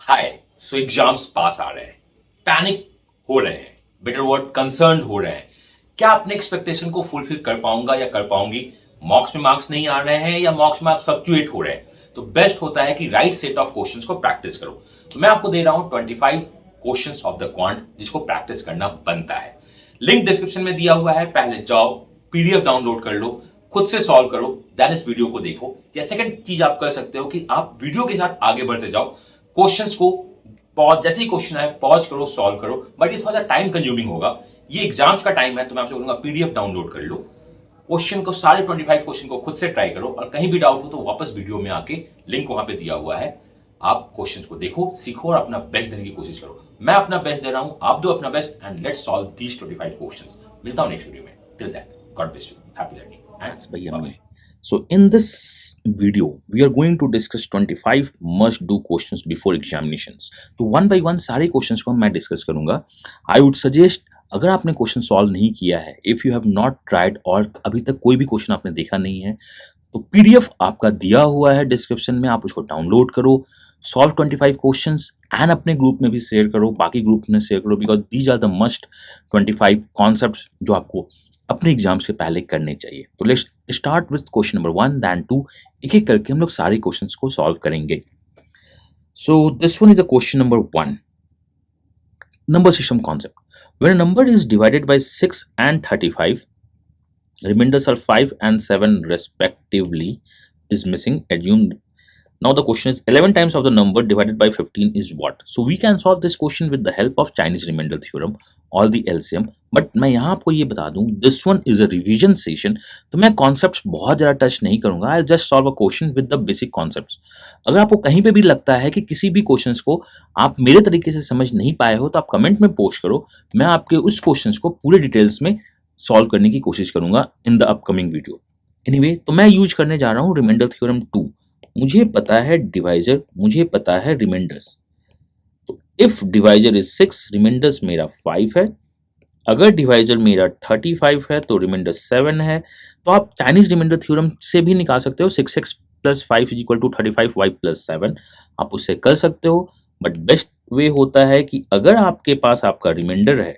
हाय। सो exams पास आ रहे हैं, panic हो रहे हैं, बेटर वर्ड कंसर्न हो रहे हैं। क्या अपने एक्सपेक्टेशन को फुलफिल कर पाऊंगा या कर पाऊंगी? मॉक्स में मार्क्स नहीं आ रहे हैं या मॉक्स में मार्क्स फ्लक्चुएट हो रहे हैं, तो बेस्ट होता है कि राइट सेट ऑफ क्वेश्चंस को प्रैक्टिस करो। तो मैं आपको दे रहा हूं 25 क्वेश्चंस ऑफ द क्वांट जिसको प्रैक्टिस करना बनता है। लिंक डिस्क्रिप्शन में दिया हुआ है, पहले जाओ पीडीएफ डाउनलोड कर लो, खुद से सॉल्व करो, देन इस वीडियो को देखो। या सेकंड चीज आप कर सकते हो कि आप वीडियो के साथ आगे बढ़ते जाओ, क्वेश्चंस को पॉज, जैसे ही क्वेश्चन आए पॉज करो, सॉल्व करो। बट ये थोड़ा सा टाइम कंज्यूमिंग होगा, ये एग्जाम्स का टाइम है, तो मैं आपसे बोलूंगा पीडीएफ डाउनलोड कर लो, क्वेश्चन को सारे 25 क्वेश्चन को खुद से ट्राई करो, और कहीं भी डाउट हो तो वापस वीडियो में आके लिंक वहां पे दिया हुआ है, आप क्वेश्चन को देखो, सीखो और अपना बेस्ट देने की कोशिश करो। मैं अपना बेस्ट दे रहा हूं, आप दो अपना best, and let's solve these 25 questions. मिलता हूं नेक्स्ट वीडियो में। Till then, god bless you, happy learning That's by and bye Yamini. Bye. So in this video, we are going to discuss 25 must-do questions before examinations. तो one by one सारे questions को मैं discuss करूँगा. I would suggest अगर आपने question solve नहीं किया है, if you have not tried और अभी तक कोई भी क्वेश्चन आपने देखा नहीं है, तो पीडीएफ आपका दिया हुआ है डिस्क्रिप्शन में, आप उसको डाउनलोड करो, सॉल्व 25 क्वेश्चंस एंड अपने ग्रुप में भी शेयर करो, बाकी ग्रुप में शेयर करो, because these are the must 25 concepts जो आपको अपने एग्जाम से पहले करने चाहिए। तो let's start with question number 1 then 2, एक एक करके हम लोग सारे क्वेश्चंस को सॉल्व करेंगे। सो this one is the question number 1, number system concept. When a number is divided by 6 and 35, remainders are 5 and 7 respectively, is missing, assume. Now the question is 11 times of the number divided by 15 is what? So we can solve this question with the help of Chinese remainder theorem or the LCM. But मैं यहाँ आपको ये बता दूं, this one is a revision session, तो मैं concepts बहुत ज़्यादा टच नहीं करूंगा। I just solve a question with the basic concepts. अगर आपको कहीं पे भी लगता है कि किसी भी क्वेश्चंस को आप मेरे तरीके से समझ नहीं पाए हो, तो आप कमेंट में पोस्ट करो, मैं आपके उस क्वेश्चंस को पूरे डिटेल्स में सॉल्व करने की कोशिश करूंगा in the upcoming video. Anyway, तो मैं यूज करने जा रहा हूँ रिमाइंडर थ्योरम 2। मुझे पता है डिवाइजर, मुझे पता है रिमाइंडर्स। तो इफ डिवाइजर इज 6, रिमाइंडर्स मेरा 5 है। अगर डिवाइजर मेरा 35 है तो रिमाइंडर 7 है। तो आप चाइनीज रिमाइंडर थ्योरम से भी निकाल सकते हो, 6x plus 5 is equal to 35y plus 7, आप उससे कर सकते हो। बट बेस्ट वे होता है कि अगर आपके पास आपका रिमाइंडर है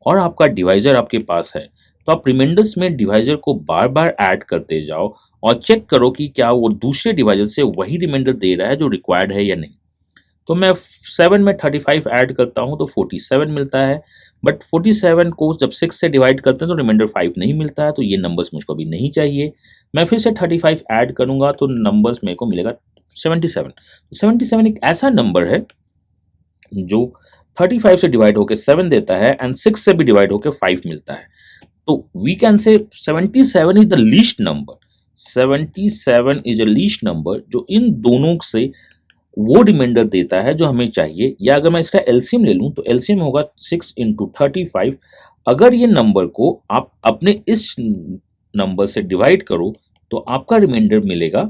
और आपका डिवाइजर आपके पास है, तो आप रिमाइंडर्स में डिवाइजर को बार बार ऐड करते जाओ और चेक करो कि क्या वो दूसरे डिवाइजर से वही रिमाइंडर दे रहा है जो रिक्वायर्ड है या नहीं। तो मैं 7 में 35 ऐड करता हूँ तो 47 मिलता है। बट 47 को जब 6 से डिवाइड करते हैं तो रिमाइंडर 5 नहीं मिलता है, तो ये नंबर्स मुझको अभी नहीं चाहिए। मैं फिर से 35 ऐड करूंगा तो नंबर्स मेरे को मिलेगा 77। तो 77 एक ऐसा नंबर है जो 35 से डिवाइड होकर 7 देता है एंड 6 से भी डिवाइड होकर 5 मिलता है। तो we can say 77 is the least number. 77 is a least number जो इन दोनों से वो रिमाइंडर देता है जो हमें चाहिए। या अगर मैं इसका एलसीएम ले लूं तो एलसीएम होगा 6 इंटू 35। अगर ये नंबर को आप अपने इस नंबर से डिवाइड करो तो आपका रिमाइंडर मिलेगा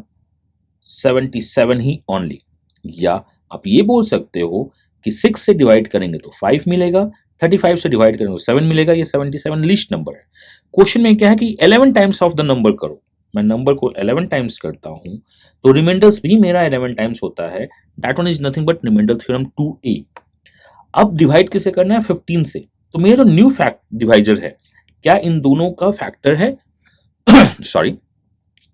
77 ही ओनली। या आप ये बोल सकते हो कि 6 से डिवाइड करेंगे तो 5 मिलेगा, 35 से डिवाइड करेंगे तो 7 मिलेगा। ये 77 लीस्ट नंबर है। क्वेश्चन में क्या है कि 11 टाइम्स ऑफ द नंबर करो। मैं नंबर को 11 टाइम्स करता हूं तो रिमाइंडर्स भी मेरा 11 टाइम्स होता है। That one is nothing but remainder theorem 2a। अब डिवाइड किसे करना है? 15 से। तो मेरा जो न्यू फैक्ट डिवाइजर है, क्या इन दोनों का फैक्टर है? सॉरी,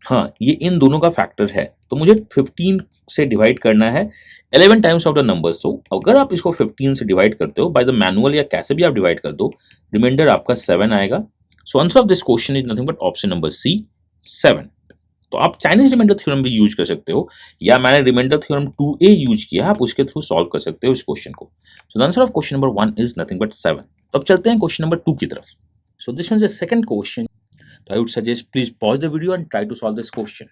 हाँ, ये इन दोनों का फैक्टर है। तो मुझे 15 से डिवाइड करना है 11 टाइम्स ऑफ द नंबर। सो अगर आप इसको 15 से डिवाइड करते हो बाय द मैनुअल या कैसे भी आप डिवाइड कर दो, रिमाइंडर आपका 7 आएगा। So answer of this question is nothing but option number C, 7। तो आप चाइनीज रिमाइंडर थ्योरम भी यूज कर सकते हो, या मैंने रिमाइंडर थ्योरम 2a यूज किया, आप उसके थ्रू सॉल्व कर सकते हो इस क्वेश्चन को। So the answer of question number 1 is nothing but 7। तो अब चलते हैं क्वेश्चन नंबर 2 की तरफ। So this one is the second question. तो I would suggest please pause the video and try to solve this question.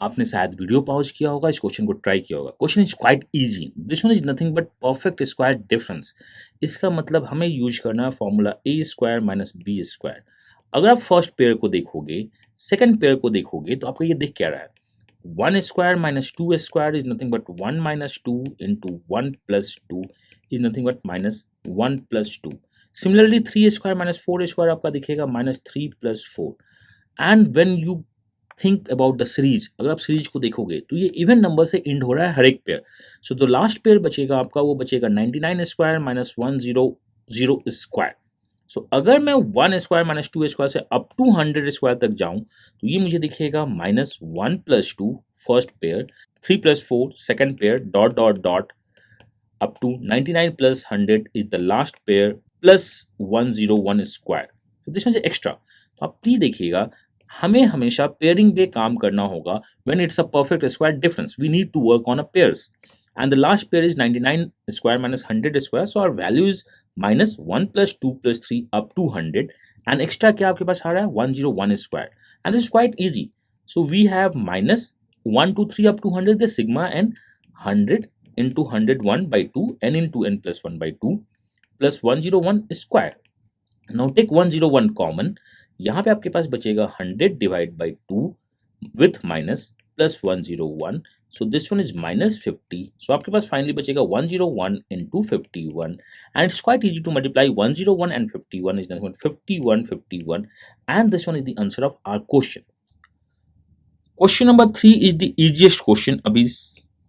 आपने शायद video pause किया होगा, इस क्वेश्चन को ट्राई किया होगा। Question is quite easy. This one is nothing but perfect square difference. इसका मतलब हमें यूज करना है फॉर्मूला ए स्क्वायर माइनस बी स्क्वायर। अगर आप फर्स्ट पेयर को देखोगे, सेकंड पेयर को देखोगे, तो आपको ये दिख क्या रहा है? 1 square minus 2 square is nothing but 1 minus 2 into 1 plus 2 is nothing but minus 1 plus 2। Similarly 3 square minus 4 square आपका दिखेगा minus 3 plus 4। And when you think about the series, अगर आप सीरीज को देखोगे तो ये इवन नंबर से एंड हो रहा है हर एक पेयर। सो जो लास्ट पेयर बचेगा आपका वो बचेगा 99 स्क्वायर माइनस 100 स्क्वायर। सो अगर मैं 1 स्क्वायर माइनस 2 स्क्वायर से अप टू 100 स्क्वायर तक जाऊं तो ये मुझे दिखेगा -1 + 2 first pair, 3 + 4 second pair, dot dot dot up to 99 plus 100 is the last pair plus 101 square. तो दिस में एक्स्ट्रा, तो आप प्लीज देखिएगा, हमें हमेशा पेयरिंग पे काम करना होगा। When it's a perfect square difference we need to work on a pairs and the last pair is 99 square minus 100 square, so our value is -1 + 2 + 3 up to 100 and extra क्या आपके पास आ रहा है 101 square and this is quite easy. So we have -1 to 3 up to 100 the sigma and 100 into 101 by 2 n into n plus 1 by 2 plus 101 square. Now take 101 common. यहाँ पे आपके पास बचेगा 100 divided by 2 with minus plus 101. So this one is -50. So आपके पास finally बचेगा 101 into 51 and it's quite easy to multiply 101 and 51 is nothing but 51 51 and this one is the answer of our question. Question number 3 is the easiest question अभी इस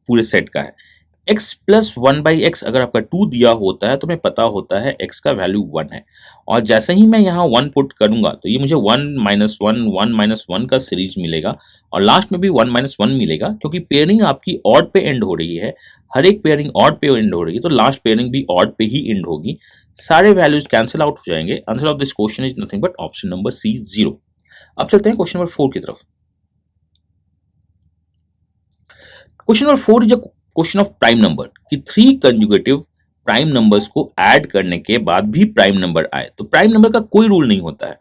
पूरे set का है। x + 1/x अगर आपका 2 दिया होता है तो हमें पता होता है x का वैल्यू 1 है और जैसे ही मैं यहाँ 1 पुट करूंगा तो ये मुझे 1 - 1 1 - 1 का सीरीज मिलेगा और लास्ट में भी 1 - 1 मिलेगा क्योंकि पेयरिंग आपकी ऑड पे एंड हो रही है, हर एक पेयरिंग ऑड पे एंड हो रही है तो लास्ट पेयरिंग भी ऑड पे ही एंड होगी। सारे वैल्यूज कैंसिल आउट हो जाएंगे। Answer of this question is nothing but option number C 0। अब चलते हैं क्वेश्चन नंबर 4 की तरफ। Question number 4 is a question of prime number कि 3 कंजुगेटिव प्राइम नंबर्स को ऐड करने के बाद भी प्राइम नंबर आए। तो प्राइम नंबर का कोई रूल नहीं होता है।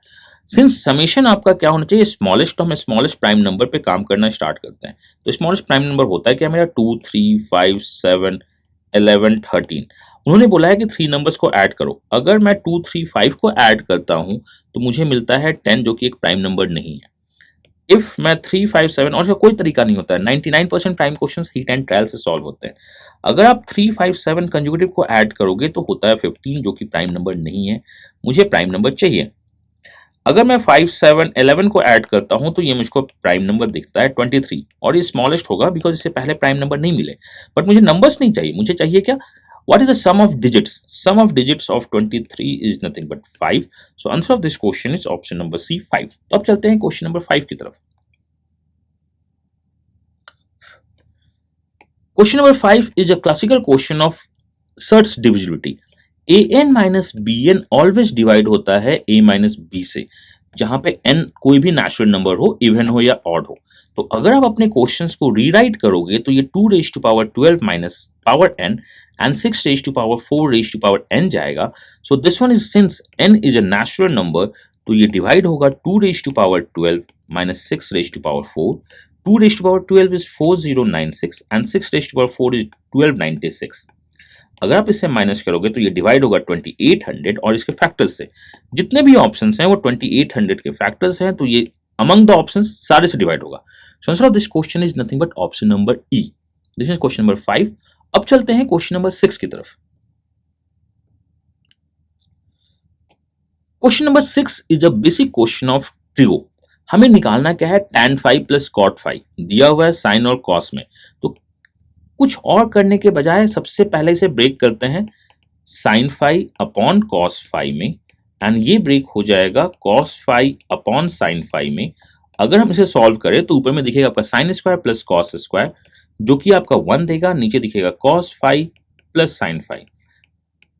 सिंस समेशन आपका क्या होना चाहिए स्मॉलेस्ट, तो हम स्मॉलेस्ट प्राइम नंबर पे काम करना स्टार्ट करते हैं। तो स्मॉलेस्ट प्राइम नंबर होता है क्या मेरा 2 3 5 7 11 13। उन्होंने बोला है कि 3 नंबर्स को ऐड करो। अगर मैं 2 3 5 को ऐड करता हूं तो मुझे मिलता है 10 जो कि एक प्राइम नंबर नहीं है। इफ मैं 3 5 7 और इसका कोई तरीका नहीं होता है, 99% prime questions heat and trial से सॉल्व होते हैं। अगर आप 3 5 7 कंजुगेटिव को ऐड करोगे तो होता है 15 जो कि प्राइम नंबर नहीं है, मुझे प्राइम नंबर चाहिए। अगर मैं 5 7 11 को ऐड करता हूं तो ये मुझको प्राइम नंबर दिखता है 23 और ये स्मॉलेस्ट होगा बिकॉज इससे पहले प्राइम नंबर नहीं मिले। बट मुझे नंबर्स नहीं चाहिए, मुझे चाहिए क्या what is the sum of digits? Sum of digits of 23 is nothing but 5. So answer of this question is option number C 5. तो अब चलते हैं क्वेश्चन नंबर 5 की तरफ। Question number 5 is a classical question of search divisibility. an minus bn always divide होता है a minus b से, जहां पे n कोई भी नेचुरल नंबर हो, इवन हो या ऑड हो। तो अगर आप अपने क्वेश्चंस को रीराइट करोगे तो ये 2 raised to power 12 minus power n and 6 raised to power 4 raised to power n जाएगा। So this one is since n is a natural number तो ये डिवाइड होगा 2 raised to power 12 minus 6 raised to power 4। 2 raised to power 12 is 4096 and 6 raised to power 4 is 1296। अगर आप इससे minus करोगे तो ये डिवाइड होगा 2800 और इसके फैक्टर्स से। जितने भी ऑप्शंस हैं वो 2800 के फैक्टर्स हैं तो ये अमंग द ऑप्शंस सारे से डिवाइड होगा। सो answer of this question is nothing but option number E. This is question number 5। अब चलते हैं क्वेश्चन नंबर 6 की तरफ। Question number 6 is a basic question of trigo. हमें निकालना क्या है tan phi plus cot phi, दिया हुआ है साइन और कॉस में। तो कुछ और करने के बजाय सबसे पहले इसे ब्रेक करते हैं sin phi upon cos phi में एंड ये ब्रेक हो जाएगा cos phi upon sin phi में। अगर हम इसे सॉल्व करें तो ऊपर में दिखेगा आपका sine square plus cos square जो कि आपका 1 देगा, नीचे दिखेगा cos phi plus sin phi,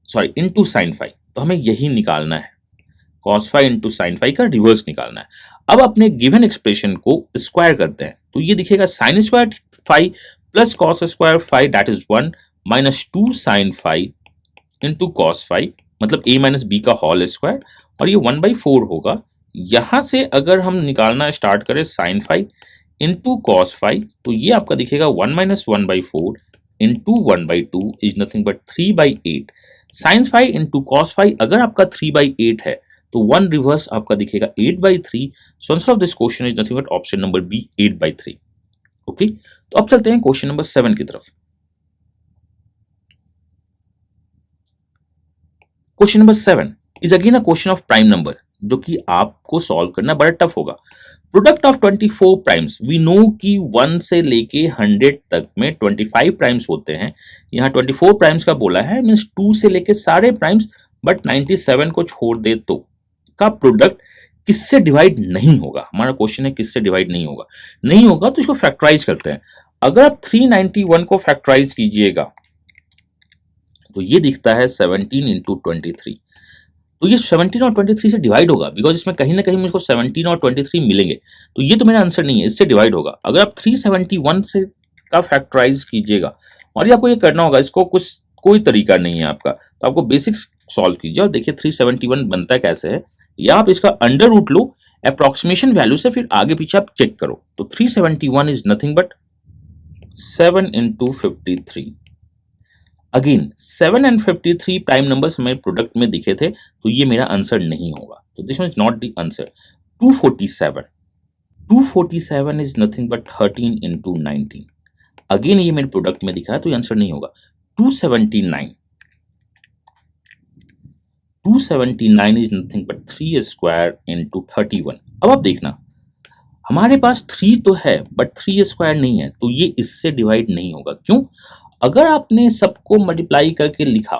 sorry into sin phi। तो हमें यही निकालना है, cos phi into sin phi का रिवर्स निकालना है। अब अपने गिवन एक्सप्रेशन को स्क्वायर करते हैं तो ये दिखेगा sin square phi plus cos square phi that is 1 minus 2 sin phi into cos phi मतलब a माइनस बी का होल स्क्वायर और ये 1/4 होगा। यहां से अगर हम निकालना स्टार्ट करें sin phi into cos phi तो ये आपका दिखेगा 1 minus 1/4 into 1/2 is nothing but 3/8। sin phi into cos phi अगर आपका 3/8 है तो 1 रिवर्स आपका दिखेगा 8/3। So answer of this question is nothing but option number B 8/3। Okay, तो अब चलते हैं क्वेश्चन नंबर 7 की तरफ। Question number 7 is again a question of prime number जो कि आपको सॉल्व करना बड़ा टफ होगा। Product of 24 primes, we know कि 1 से लेके 100 तक में 25 प्राइम्स होते हैं, यहाँ 24 प्राइम्स का बोला है, मीन्स 2 से लेके सारे प्राइम्स बट 97 को छोड़ दे तो का प्रोडक्ट किससे डिवाइड नहीं होगा। हमारा क्वेश्चन है किससे डिवाइड नहीं होगा, नहीं होगा तो इसको फैक्टराइज करते हैं। अगर आप 391 को फैक्टराइज कीजिएगा तो ये दिखता है 17 इंटू 23, तो ये 17 और 23 से डिवाइड होगा, बिकॉज इसमें कहीं ना कहीं मुझको 17 और 23 मिलेंगे, तो ये तो मेरा आंसर नहीं है, इससे डिवाइड होगा। अगर आप 371 से का फैक्टराइज कीजिएगा, और ये आपको ये करना होगा, इसको कुछ कोई तरीका नहीं है आपका, तो आपको बेसिक्स सॉल्व कीजिए और देखिए 371 बनता है कैसे है, या आप इसका अंडर रूट लो अप्रोक्सीमेशन वैल्यू से, फिर आगे पीछे आप चेक करो। तो 371 is nothing but 7 into 53। Again 7 and 53 prime numbers हमें प्रोडक्ट में दिखे थे, तो ये मेरा आंसर नहीं होगा, तो this is not the answer. 247 is nothing but 13 into 19, again ये मेरे प्रोडक्ट में दिखा है, तो ये आंसर नहीं होगा। 279 is nothing but 3 square into 31। अब आप देखना, हमारे पास 3 तो है बट 3 स्क्वायर नहीं है, तो ये इससे डिवाइड नहीं होगा। क्यों? अगर आपने सबको मल्टीप्लाई करके लिखा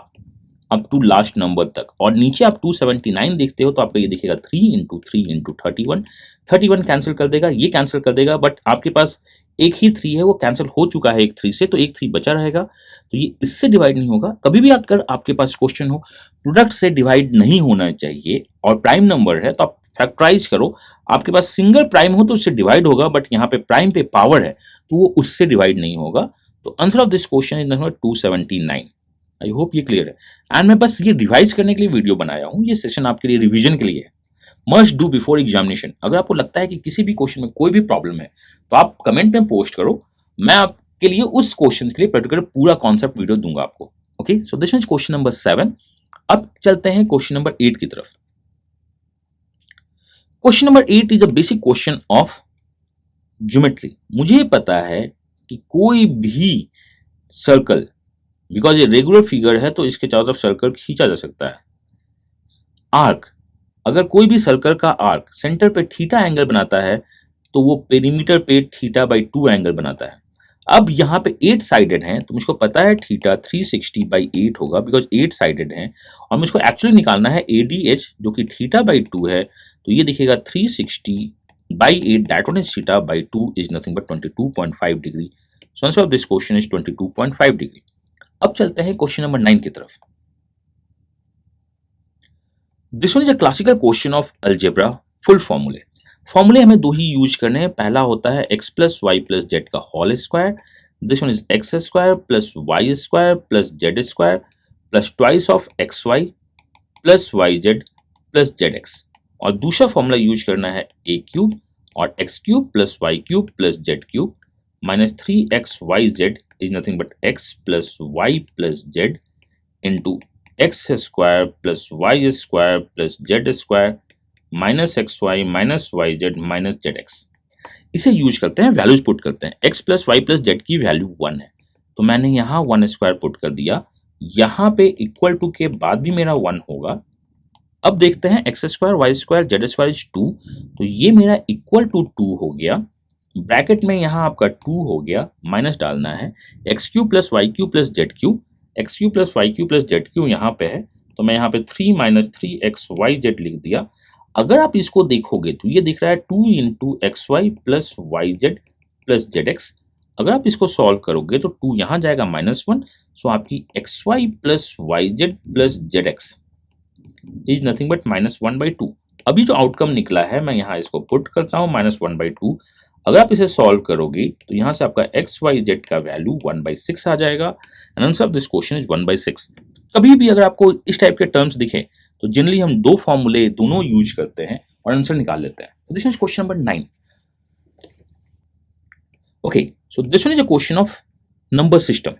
अप टू लास्ट नंबर तक और नीचे आप 279 देखते हो, तो आपको ये दिखेगा 3 इंटू 3 इंटू 31 कैंसिल कर देगा, ये कैंसिल कर देगा, बट आपके पास एक ही 3 है, वो कैंसिल हो चुका है एक 3 से, तो एक 3 बचा रहेगा, तो ये इससे डिवाइड नहीं होगा। कभी भी अगर आपके पास क्वेश्चन हो प्रोडक्ट से डिवाइड नहीं होना चाहिए और प्राइम नंबर है, तो आप फैक्टराइज करो, आपके पास सिंगल प्राइम हो तो उससे डिवाइड होगा, बट यहाँ पे प्राइम पे पावर है तो वो उससे डिवाइड नहीं होगा। तो answer of this question is number 279। I hope ये क्लियर है, एंड मैं बस ये रिवाइज करने के लिए वीडियो बनाया हूँ, ये सेशन आपके लिए रिवीजन के लिए है, मस्ट डू बिफोर एग्जामिनेशन। अगर आपको लगता है कि किसी भी क्वेश्चन में कोई भी प्रॉब्लम है तो आप कमेंट में पोस्ट करो, मैं आपके लिए उस क्वेश्चन के लिए पर्टिकुलर पूरा कॉन्सेप्ट वीडियो दूंगा आपको। Okay, so this is question number 7। अब चलते हैं क्वेश्चन नंबर 8 की तरफ। Question number 8 is a basic question of geometry. मुझे पता है कि कोई भी सर्कल, बिकॉज ये रेगुलर फिगर है तो इसके चारों तरफ सर्कल खींचा जा सकता है। आर्क, अगर कोई भी सर्कल का आर्क सेंटर पे थीटा एंगल बनाता है तो वो पेरीमीटर पे थीटा बाई 2 एंगल बनाता है। अब यहाँ पे 8 साइडेड हैं, तो मुझको पता है थीटा 360 बाई 8 होगा, बिकॉज 8 साइडेड हैं, और मुझको एक्चुअली निकालना है ADH जो कि थीटा बाई 2 है, तो ये दिखेगा 360 by 8 that one is theta by 2 is nothing but 22.5 degree. So answer of this question is 22.5 degree. अब चलते हैं क्वेश्चन नंबर 9 की तरफ। This one is a classical question of algebra full फॉर्मूले। फॉर्मूले हमें दो ही यूज करने हैं, पहला होता है x plus Y plus Z का whole square, this one is X square plus Y square plus Z square plus twice of X Y plus Y Z plus Z X, और दूसरा फॉर्मूला यूज करना है a cube और x cube plus Y cube plus Z cube minus 3xyz is nothing but x plus Y plus Z into X square plus Y square plus Z square minus x y minus y z minus z x. इसे use करते हैं, values put करते हैं। X plus Y plus z की value 1 है, तो मैंने यहाँ 1 स्क्वायर पुट कर दिया, यहाँ पे इक्वल टू के बाद भी मेरा 1 होगा। अब देखते हैं x square y square z square is 2, तो ये मेरा इक्वल टू 2 हो गया, ब्रैकेट में यहाँ आपका 2 हो गया, माइनस डालना है x cube plus y cube plus z cube, x cube plus y cube plus z cube यहाँ पे है, तो मैं यहाँ पे 3 माइनस 3xyz लिख दिया। अगर आप इसको देखोगे तो ये दिख रहा है 2 into x Y plus Y Z plus Z x. अगर आप इसको सॉल्व करोगे तो 2 यहाँ जाएगा -1, सो आपकी x Y plus Y Z plus Z x is nothing but -1/2। अभी जो आउटकम निकला है मैं यहाँ इसको पुट करता हूँ -1/2। अगर आप इसे सॉल्व करोगे तो यहाँ से आपका एक्स वाई जेड का वैल्यू 1/6 आ जाएगा, and answer of this question is 1/6। कभी भी अगर आपको इस टाइप के टर्म्स दिखे तो जनरली हम दो फॉर्मूले दोनों यूज करते हैं और आंसर निकाल लेते हैं। तो this is question number 9। Okay, so this one is a question of number system.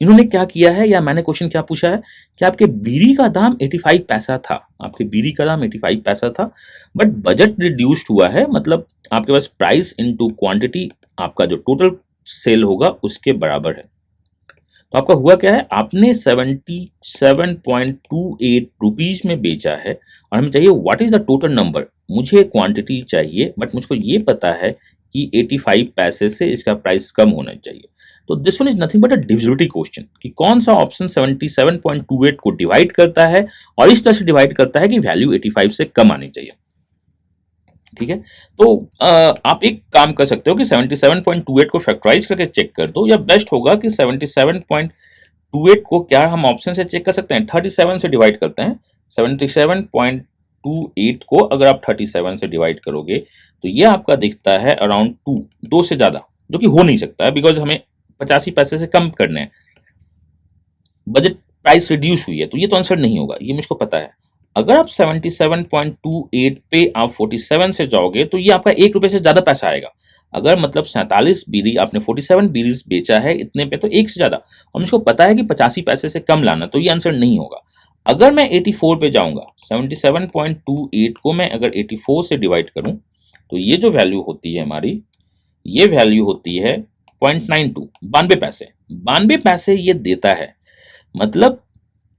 इन्होंने क्या किया है, या मैंने क्वेश्चन क्या पूछा है कि आपके बीड़ी का दाम 85 पैसा था, आपके बीड़ी का दाम 85 पैसा था, बट बजट रिड्यूस्ड हुआ है, मतलब आपके पास प्राइस इनटू क्वांटिटी आपका जो टोटल सेल होगा उसके बराबर है। तो आपका हुआ क्या है, आपने 77.28 रुपीज में बेचा है और हमें चाहिए what is the total number. मुझे क्वांटिटी चाहिए बट मुझको ये पता है कि 85 पैसे से इसका प्राइस कम होना चाहिए। तो this one is nothing but a divisibility question कि कौन सा ऑप्शन 77.28 को डिवाइड करता है और इस तरह से डिवाइड करता है कि वैल्यू 85 से कम आनी चाहिए। ठीक है, तो आप एक काम कर सकते हो कि 77.28 को फैक्टराइज करके चेक कर दो, या बेस्ट होगा कि 77.28 को क्या हम ऑप्शन से चेक कर सकते हैं, 37 से डिवाइड करते हैं। 77.28 को अगर आप 37 से डिवाइड करोगे तो ये आपका दिखता है अराउंड 2 से ज्यादा, जो कि हो नहीं सकता है बिकॉज हमें 85 पैसे से कम करने हैं, बजट प्राइस रिड्यूस हुई है, तो ये तो आंसर नहीं होगा, ये मुझको पता है। अगर आप 77.28 पे आप 47 से जाओगे तो ये आपका 1 रुपए से ज्यादा पैसा आएगा। अगर मतलब 47 बीरी आपने 47 बीरीज बेचा है इतने पे, तो 1 से ज्यादा, और मुझको पता है कि 85 पैसे से कम लाना, तो ये आंसर नहीं होगा। अगर मैं 84 पे जाऊंगा, 77.28 को मैं अगर 84 से डिवाइड करूं तो ये जो वैल्यू होती है हमारी, ये वैल्यू होती है 0.92, 92 पैसे। 92 पैसे ये देता है, मतलब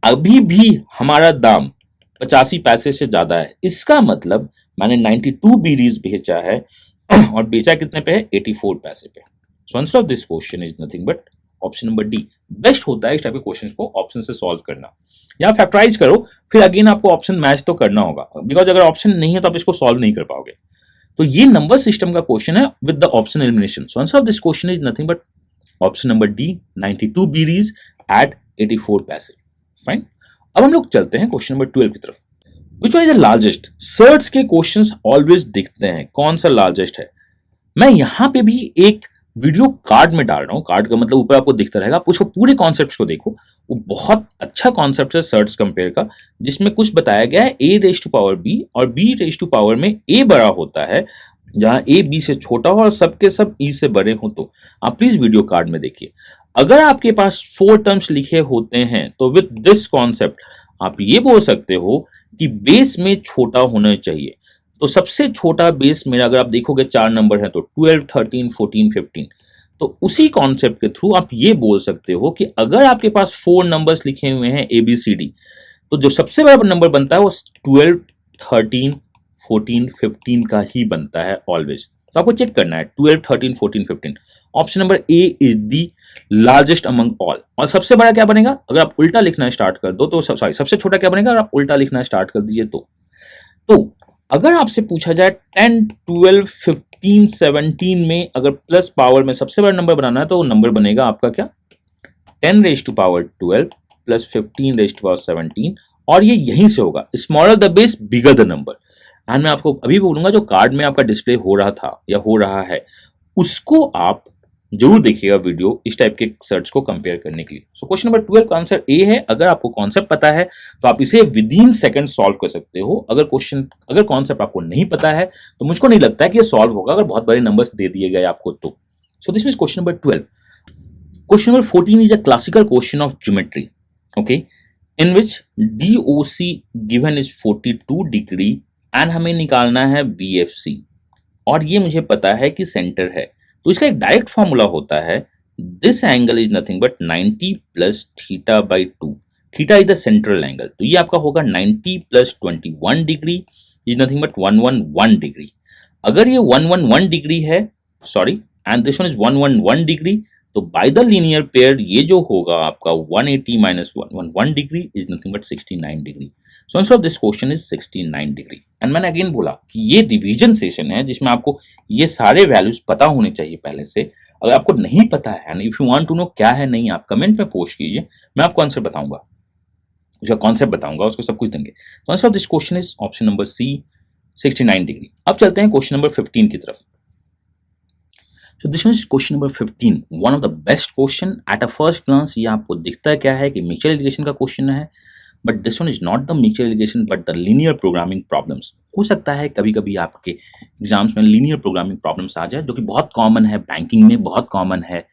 अभी भी हमारा दाम 85 पैसे से ज्यादा है। इसका मतलब मैंने 92 बीरीज बेचा है और बेचा कितने पे है, 84 पैसे पे। सो answer of this question is nothing but option number D. Best होता है इस टाइप के क्वेश्चंस को ऑप्शन से सॉल्व करना, या फैक्टराइज करो, फिर अगेन आपको ऑप्शन मैच तो करना होगा, बिकॉज अगर ऑप्शन नहीं है तो आप इसको सॉल्व नहीं कर पाओगे। तो ये नंबर सिस्टम का क्वेश्चन है with the option elimination. So answer of this question is nothing but option number D, 92 बीरीज एट 84 पैसे। फाइन, अब हम लोग चलते हैं क्वेश्चन नंबर 12 की तरफ। विच one is the largest? Search के क्वेश्चंस ऑलवेज दिखते हैं, कौन सा लार्जेस्ट है। मैं यहां पे भी एक वीडियो कार्ड में डाल रहा हूं, कार्ड का मतलब ऊपर आपको दिखता रहेगा, आप उसको पूरे कॉन्सेप्ट को देखो, वो बहुत अच्छा कॉन्सेप्ट है सर्च कंपेयर का, जिसमें कुछ बताया गया है a raise to power b और b रेज टू पावर में a बड़ा होता है, जहां a b से छोटा हो और सबके सब e से बड़े हो। तो आप प्लीज वीडियो कार्ड में देखिए। अगर आपके पास 4 टर्म्स लिखे होते हैं तो विद दिस कॉन्सेप्ट आप ये बोल सकते हो कि बेस में छोटा होना चाहिए। तो सबसे छोटा बेस मेरा अगर आप देखोगे 4 नंबर है, तो 12, 13, 14, 15। तो उसी कॉन्सेप्ट के थ्रू आप ये बोल सकते हो कि अगर आपके पास 4 नंबर्स लिखे हुए हैं ABCD, तो जो सबसे बड़ा नंबर बनता है वो 12, 13, 14, 15 का ही बनता है ऑलवेज। तो आपको चेक करना है 12, 13, 14, 15। Option number A is the largest among all. और सबसे बड़ा क्या बनेगा अगर आप उल्टा लिखना स्टार्ट कर दो, तो सॉरी, सबसे छोटा क्या बनेगा अगर आप उल्टा लिखना स्टार्ट कर दीजिए। तो अगर आपसे पूछा जाए 10, 12, 15, 17 में अगर प्लस पावर में सबसे बड़ा नंबर बनाना है, तो वो नंबर बनेगा आपका क्या, 10 raise to power 12 plus 15 raise to power 17, और ये यहीं से होगा, smaller the base bigger the number. And मैं आपको अभी बोलूंगा जो कार्ड में आपका डिस्प्ले हो रहा था या हो रहा है, उसको आप जरूर देखिएगा वीडियो इस टाइप के सर्च को कंपेयर करने के लिए। सो क्वेश्चन नंबर 12 का आंसर ए है। अगर आपको कॉन्सेप्ट पता है तो आप इसे विद इन सेकंड सॉल्व कर सकते हो। अगर कॉन्सेप्ट आपको नहीं पता है तो मुझको नहीं लगता है कि ये सॉल्व होगा अगर बहुत बड़े नंबर्स दे दिए गए आपको तो। So this is question number 12। Question number 14 is a classical question of geometry, okay, in which DOC given is 42 degree and हमें निकालना है BFC, और ये मुझे पता है कि सेंटर है। तो इसका एक डायरेक्ट फॉर्मूला होता है, this angle is nothing but 90 plus theta by 2। Theta is the central angle, तो ये आपका होगा 90 plus 21 degree is nothing but 111 degree. अगर ये 111 डिग्री है, sorry, and this one is 111 degree, तो बाय द लीनियर पेयर ये जो होगा आपका 180 minus 111 degree is nothing but 69 degree. So answer of this question is 69 degree. And मैंने again बोला कि ये रिवीजन सेशन है जिसमें आपको ये सारे वैल्यूज पता होने चाहिए पहले से। अगर आपको नहीं पता है and if you want to know क्या है नहीं, आप कमेंट में पोस्ट कीजिए, मैं आपको आंसर बताऊंगा, उसका कॉन्सेप्ट बताऊंगा, उसको सब कुछ देंगे। तो answer of this question is option number C, 69 degree. अब चलते हैं क्वेश्चन नंबर 15 की तरफ। So this one is question number 15, one of the best question at a first glance। ये आपको दिखता है क्या है कि म्यूचुअल इरिगेशन का क्वेश्चन है, but this one is not the mutual irrigation but the linear programming problems. हो सकता है कभी कभी आपके एग्जाम्स में लीनियर प्रोग्रामिंग प्रॉब्लम्स आ जाए, जो कि बहुत कॉमन है बैंकिंग में, बहुत कॉमन है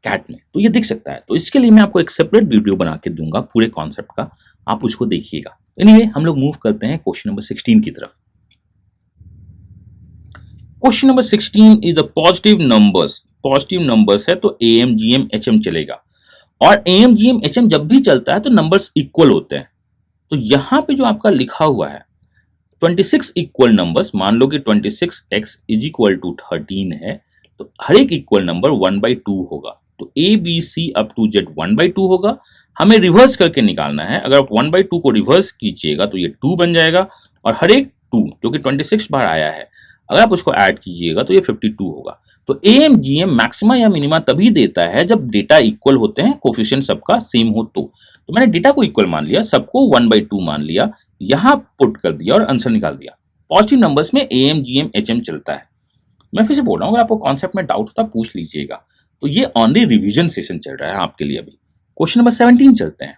कैट में, तो ये दिख सकता है। तो इसके लिए मैं आपको एक सेपरेट वीडियो बना के दूंगा पूरे कॉन्सेप्ट का, आप उसको देखिएगा। एनीवे, हम लोग मूव करते हैं क्वेश्चन नंबर 16 की तरफ। Question number 16 is the positive numbers. Positive numbers है तो AM, GM, HM चलेगा। और M G M H M जब भी चलता है तो नंबर्स इक्वल होते हैं। तो यहां पे जो आपका लिखा हुआ है 26 इक्वल नंबर्स, मान लो कि 26x इज इक्वल टू 13 है, तो हर एक इक्वल नंबर 1/2 होगा। तो A B C up to Z 1/2 होगा। हमें रिवर्स करके निकालना है। अगर आप 1/2 को रिवर्स कीजिएगा तो ये 2 बन जाएगा, और हर एक 2 जो कि 26 बार आया है, अगर आप उसको ऐड कीजिएगा तो ये 52 होगा। तो एम जी एम मैक्सिमा या मिनिमा तभी देता है जब डेटा इक्वल होते हैं, कोफिशिएंट सबका सेम हो। तो मैंने डेटा को इक्वल मान लिया, सबको 1/2 मान लिया, यहां पुट कर दिया और आंसर निकाल दिया। पॉजिटिव नंबर्स में M G M H M चलता है। मैं फिर से बोल रहा हूं, अगर आपको कॉन्सेप्ट में डाउट होता पूछ लीजिएगा। तो ये ऑनली रिवीजन सेशन चल रहा है आपके लिए। अभी क्वेश्चन नंबर 17 चलते हैं।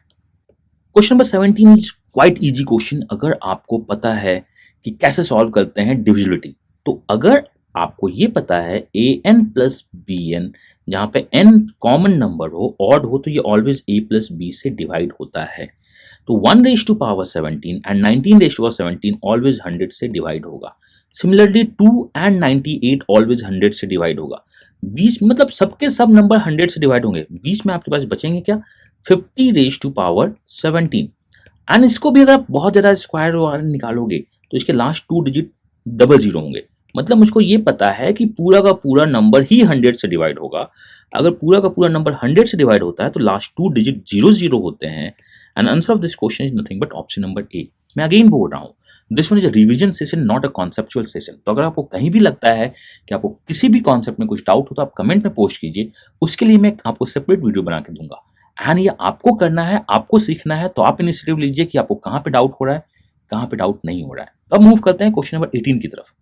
Question number 17 is quite easy question, अगर आपको पता है कि कैसे सॉल्व करते हैं डिविजिबिलिटी। तो अगर आपको ये पता है A N plus B N, जहां पे एन कॉमन नंबर हो, ऑड हो, तो ये ऑलवेज ए प्लस बी से डिवाइड होता है। तो 1 raised to power 17 and 19 raised to power 17 always 100 से डिवाइड होगा। सिमिलरली 2 एंड 98 ऑलवेज 100 से डिवाइड होगा। बीच मतलब सबके सब नंबर 100 से डिवाइड होंगे। बीच में आपके पास बचेंगे क्या? 50 raised to power 17। एंड इसको भी अगर आप बहुत ज्यादा स्क्वायर निकालोगे तो इसके लास्ट 2 डिजिट डबल जीरो होंगे। मतलब मुझको ये पता है कि पूरा का पूरा नंबर ही 100 से डिवाइड होगा। अगर पूरा का पूरा नंबर 100 से डिवाइड होता है तो लास्ट 2 डिजिट 00 होते हैं। And answer of this question is nothing but option number A. मैं अगेन बोल रहा हूँ, this one is a revision session, not a conceptual session. तो अगर आपको कहीं भी लगता है कि आपको किसी भी कॉन्सेप्ट में कुछ डाउट हो तो आप कमेंट में पोस्ट कीजिए, उसके लिए मैं आपको सेपरेट वीडियो बना के दूंगा। एंड ये आपको करना है, आपको सीखना है, तो आप इनिशिएटिव लीजिए कि आपको कहाँ पे डाउट हो रहा है, कहाँ पे डाउट नहीं हो रहा है। तो अब मूव करते हैं क्वेश्चन नंबर 18 की तरफ।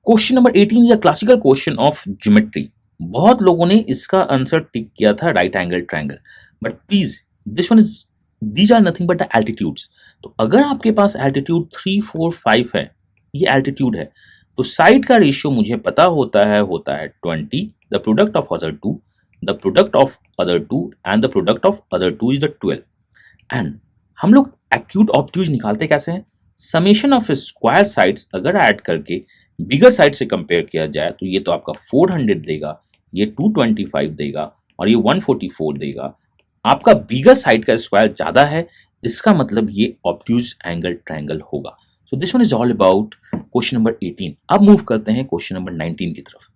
Question number 18 is a classical question of geometry. बहुत लोगों ने इसका आंसर टिक किया था right angle triangle, but please this one is, these are nothing but the altitudes. तो अगर आपके पास एल्टीट्यूड 3, 4, 5 है, ये एल्टीट्यूड है, तो साइड का रेशियो मुझे पता होता है 20, the product of other two, the product of other two and the product of other two is the 12। And हम लोग एक्यूट ऑब्ट्यूज निकालते कैसे हैं? समेशन ऑफ स्क्वायर साइड्स अगर ऐड करके बिगर साइड से कंपेयर किया जाए तो ये तो आपका 400 देगा, ये 225 देगा और ये 144 देगा। आपका बिगर साइड का स्क्वायर ज्यादा है, इसका मतलब ये ऑब्ट्यूज एंगल ट्रायंगल होगा। सो this one is all about question number 18। अब मूव करते हैं क्वेश्चन नंबर 19 की तरफ।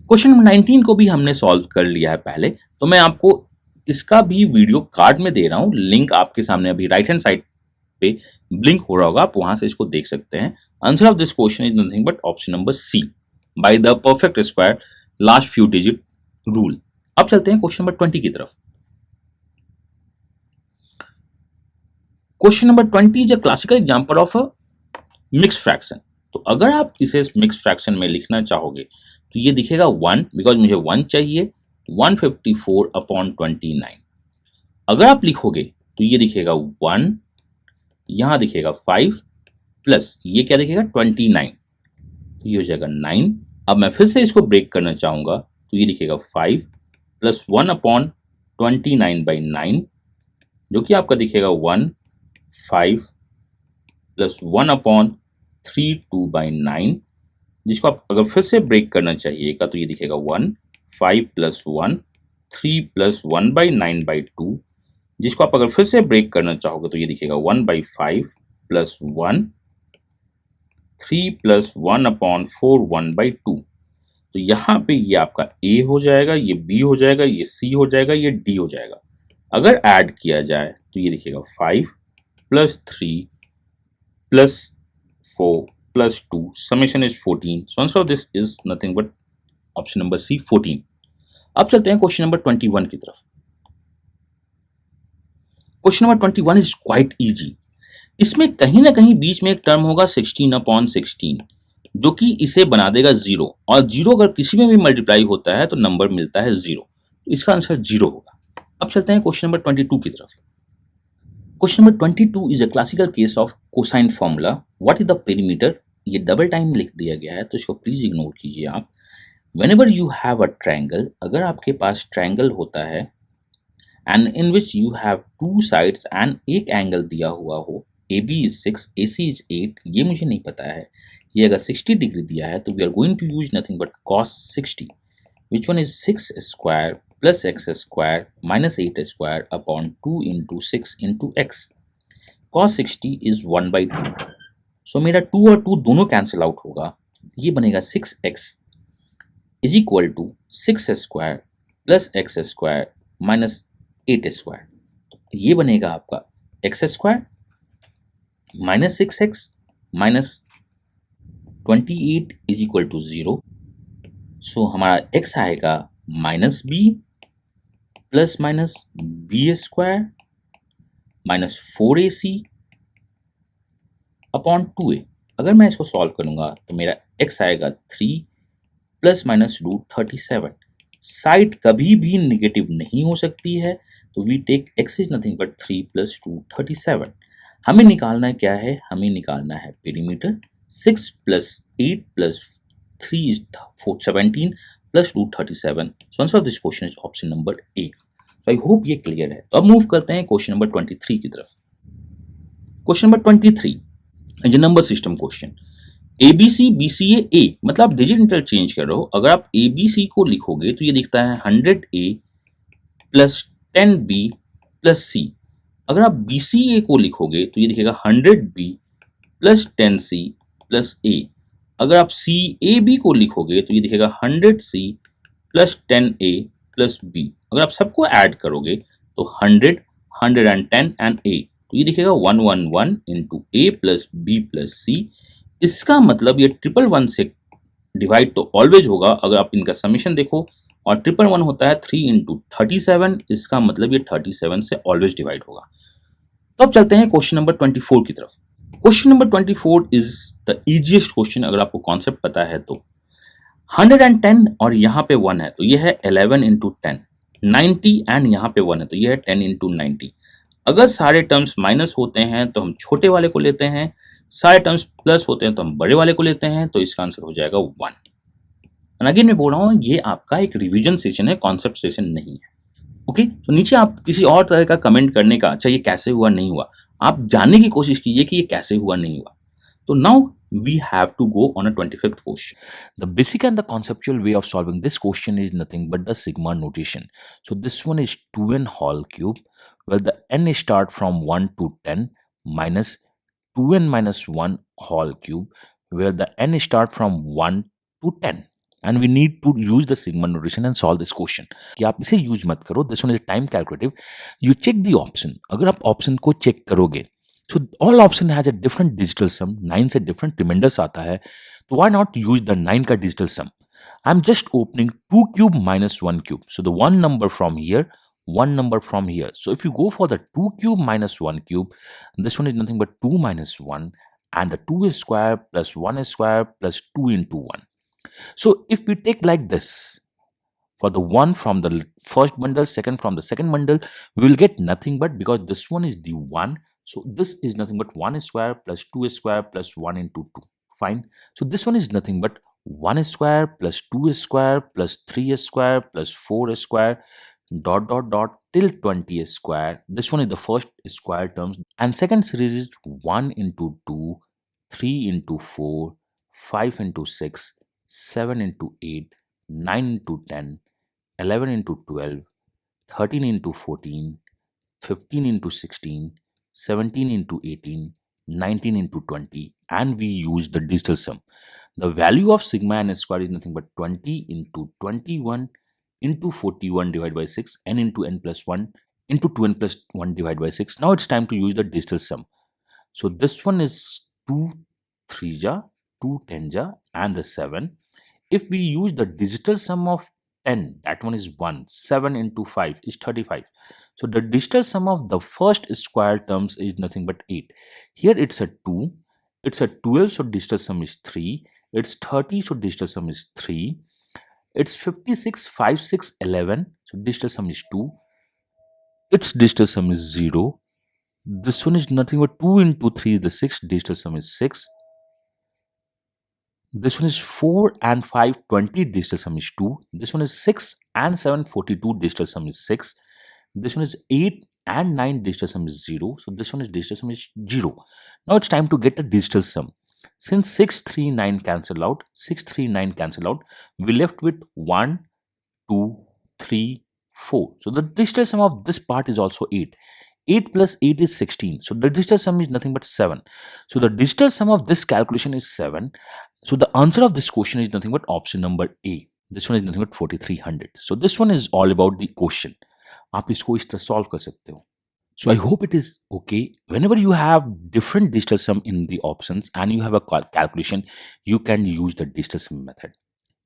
क्वेश्चन नंबर 19 को भी हमने सॉल्व कर लिया है पहले, तो मैं आपको इसका भी वीडियो कार्ड में दे रहा हूं। लिंक आपके सामने अभी राइट हैंड साइड पे ब्लिंक हो रहा होगा, आप वहां से इसको देख सकते हैं। Answer of this question is nothing but option number C, by the perfect square last few digit rule. अब चलते हैं क्वेश्चन नंबर 20 की तरफ। Question number 20 is a classical example of a mixed fraction. तो अगर आप इसे मिक्स्ड फ्रैक्शन में लिखना चाहोगे तो ये दिखेगा 1, बिकॉज मुझे 1 चाहिए, 154/29। अगर आप लिखोगे तो ये दिखेगा 1, यहां दिखेगा 5 प्लस ये क्या दिखेगा 29, तो ये हो जाएगा 9। अब मैं फिर से इसको ब्रेक करना चाहूंगा तो ये दिखेगा 5 प्लस 1/29/9, जो कि आपका दिखेगा 1, 5 प्लस 1/32/9, जिसको आप अगर फिर से ब्रेक करना चाहिएगा तो ये दिखेगा 1, 5 प्लस 1, 3 प्लस 1/9/2, जिसको आप अगर फिर से ब्रेक करना चाहोगे तो ये दिखेगा 1/5 प्लस 1, 3 प्लस 1/4 1/2। तो यहाँ पे ये आपका A हो जाएगा, ये B हो जाएगा, ये C हो जाएगा, ये D हो जाएगा। अगर ऐड किया जाए तो ये दिखेगा 5 plus 3 plus 4 plus 2, summation is 14। So answer of this is nothing but option number C, 14। अब चलते हैं क्वेश्चन नंबर 21 की तरफ। Question number 21 is quite easy. इसमें कहीं ना कहीं बीच में एक टर्म होगा 16/16, जो कि इसे बना देगा 0, और 0 अगर किसी में भी मल्टीप्लाई होता है तो नंबर मिलता है 0, तो इसका आंसर 0 होगा। अब चलते हैं क्वेश्चन नंबर 22 की तरफ। Question number 22 is a classical case of cosine formula. What is the perimeter? ये डबल टाइम लिख दिया गया है, तो इसको प्लीज इग्नोर कीजिए आप। Whenever you have a triangle, अगर आपके पास ट्रायंगल होता है and in which you have 2 sides and एक एंगल दिया हुआ हो, AB is 6, AC is 8, ये मुझे नहीं पता है। ये अगर 60 डिग्री दिया है तो we are going to use nothing but cos 60, which one is 6 square plus x square minus 8 square upon 2 into 6 into x. cos 60 is 1 by 2. सो मेरा 2 और 2 दोनों कैंसिल आउट होगा, ये बनेगा 6x is equal to 6 square plus x square minus 8 square. ये बनेगा आपका x square minus 6x minus 28 is equal to 0. So हमारा x आएगा minus B plus minus B square minus 4ac upon 2a. अगर मैं इसको सॉल्व करूंगा तो मेरा x आएगा 3 प्लस माइनस रूट 37. साइड कभी भी निगेटिव नहीं हो सकती है, तो we take x is nothing but 3 plus root 37. हमें निकालना है क्या है, हमें निकालना है perimeter. 6 plus 8 plus 3 is 17 plus root 37. So answer of this question is option number A. So I hope ये क्लियर है. तो अब मूव करते हैं क्वेश्चन नंबर 23 की तरफ. Question number 23 is a number system question. ABC BCA A मतलब digit interchange कर रहे हो. अगर आप ABC को लिखोगे तो ये दिखता है 100A plus 10B plus C. अगर आप BCA को लिखोगे तो ये दिखेगा 100B plus 10C plus A. अगर आप CAB को लिखोगे तो ये दिखेगा 100C plus 10A plus B. अगर आप सबको ऐड करोगे तो 100, 110 एंड A, तो ये दिखेगा 111 into A plus B plus C. इसका मतलब ये 111 से डिवाइड तो ऑलवेज होगा. अगर आप इनका समेशन देखो और 111 होता है 3 इंटू 37, इसका मतलब ये 37 से ऑलवेज डिवाइड होगा. तो अब चलते हैं क्वेश्चन नंबर 24 की तरफ. Question number 24 is the easiest question अगर आपको कॉन्सेप्ट पता है तो. 110 और यहाँ पे 1 है तो ये है 11 इंटू 10. 90 एंड यहाँ पे 1 है तो ये है 10 इंटू 90. अगर सारे टर्म्स माइनस होते हैं तो हम छोटे वाले को लेते हैं, सारे टर्म्स प्लस होते हैं तो हम बड़े वाले को लेते हैं, तो इसका आंसर हो जाएगा 1. एंड अगेन मैं बोल रहा हूँ ये आपका एक रिवीजन सेशन है, कॉन्सेप्ट सेशन नहीं है. ओके, तो नीचे आप किसी और तरह का कमेंट करने का, अच्छा ये कैसे हुआ नहीं हुआ, आप जानने की कोशिश कीजिए कि ये कैसे हुआ नहीं हुआ. तो now we have to go on a 25th question. The basic and the conceptual way of solving this question is nothing but the sigma notation. So this one is 2n whole cube where the n start from 1 to 10 minus 2n minus 1 whole cube where the n start from 1 to 10. And we need to use the sigma notation and solve this question. कि आप इसे use मत करो. This one is time calculative. You check the option. अगर आप option को check करोगे, so all option has a different digital sum. 9 से different reminders आता है, तो why not use the 9 का digital sum? I'm just opening 2 cube minus 1 cube. So the one number from here, one number from here. So if you go for the 2 cube minus 1 cube, this one is nothing but 2 minus 1, and the 2 is square plus 1 is square plus 2 into 1. So if we take like this, for the one from the first bundle, second from the second bundle, we will get nothing but, because this one is the 1, so this is nothing but 1 square plus 2 square plus 1 into 2. Fine. So this one is nothing but 1 square plus 2 square plus 3 square plus 4 square dot dot dot till 20 square. This one is the first square terms, and second series is 1 into 2, 3 into 4, 5 into 6, 7 into 8, 9 into 10, 11 into 12, 13 into 14, 15 into 16, 17 into 18, 19 into 20, and we use the digital sum. The value of sigma n square is nothing but 20 into 21 into 41 divided by 6, n into n plus 1 into 2n plus 1 divided by 6. Now it's time to use the digital sum. So this one is 2 3ja, 2 10ja, and the 7. If we use the digital sum of 10, that one is 1. 7 into 5 is 35. So the digital sum of the first square terms is nothing but 8. Here it's a 2. It's a 12, so digital sum is 3. It's 30, so digital sum is 3. It's 56, 5, 6, 11. So digital sum is 2. Its digital sum is 0. This one is nothing but 2 into 3 is the 6. Digital sum is 6. This one is 4 and 5, 20. Digital sum is 2. This one is 6 and 7, 42. Digital sum is 6. This one is 8 and 9. Digital sum is 0. So this one is digital sum is 0. Now it's time to get the digital sum. Since 6, 3, 9 cancel out, 6, 3, 9 cancel out, we left with 1, 2, 3, 4. So the digital sum of this part is also 8. 8 plus 8 is 16. So the digital sum is nothing but 7. So the digital sum of this calculation is 7. So the answer of this question is nothing but option number A. This one is nothing but 4300. So this one is all about the question. आप इसको इस तरह solve कर सकते हो. So I hope it is okay. Whenever you have different digital sum in the options and you have a calculation, you can use the digital sum method.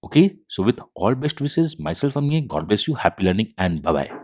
Okay. So with all best wishes, myself Amni, God bless you. Happy learning and bye bye.